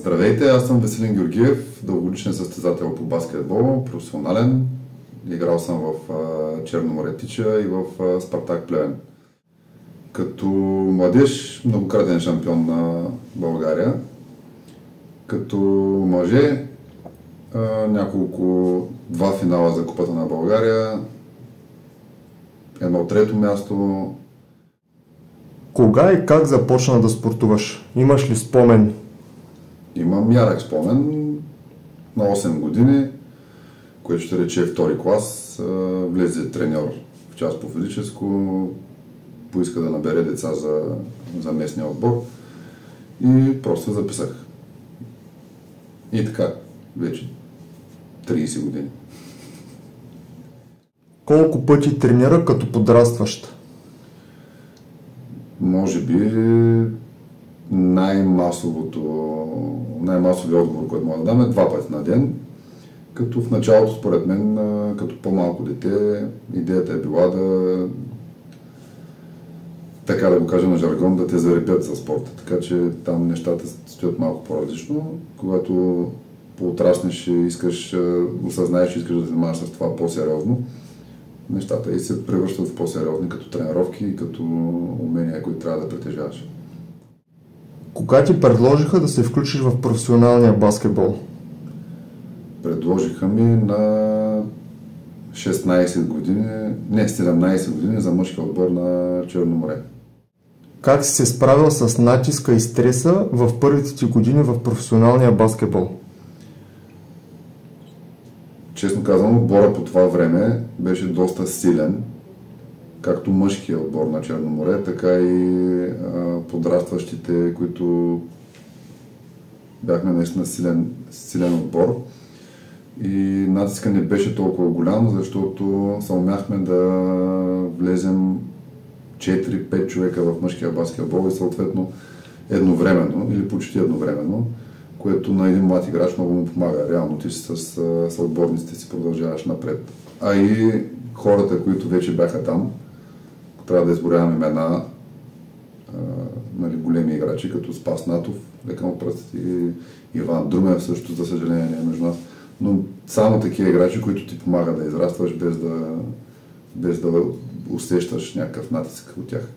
Здравейте, аз съм Веселин Георгиев, дългогодишен състезател по баскетбол, професионален. Играл съм в Черно море Тича и в Спартак Плевен. Като младеж, многократен шампион на България. Като мъже, два финала за Купата на България, едно трето място. Кога и как започна да спортуваш? Имаш ли спомен? Имам ярък спомен. На 8 години, което ще рече втори клас, влезе треньор в част по физическо, поиска да набере деца за местния отбор и просто записах. И така, вече 30 години. Колко пъти тренира като подрастващ? Може би най-масовият отговор, който мога да дам, е 2 пъти на ден. Като в началото, според мен, като по-малко дете, идеята е била така да го кажа на жаргон, да те заребят за спорта. Така че там нещата стоят малко по-различно. Когато поотраснеш и осъзнаеш, че искаш да занимаваш с това по-сериозно, нещата и се превръщат в по-сериозни като тренировки и като умения, които трябва да притежаваш. Кога ти предложиха да се включиш в професионалния баскетбол? Предложиха ми на 17 години за мъжки отбор на Черно море. Как си се справил с натиска и стреса в първите ти години в професионалния баскетбол? Честно казано, отбора по това време беше доста силен, както мъжкия отбор на Черно море, така и подрастващите, които бяхме наистина силен отбор. И натиска не беше толкова голям, защото съумяхме да влезем 4-5 човека в мъжкия баскетбол и съответно едновременно или почти едновременно, което на един млад играч много му помага. Реално ти с съотборниците си продължаваш напред. А и хората, които вече бяха там, трябва да изборяваме имена, големи играчи, като Спас Натов, лека му пръст, и Иван Друмев също, за съжаление, не е между нас. Но само такива играчи, които ти помагат да израстваш без да усещаш някакъв натиск от тях.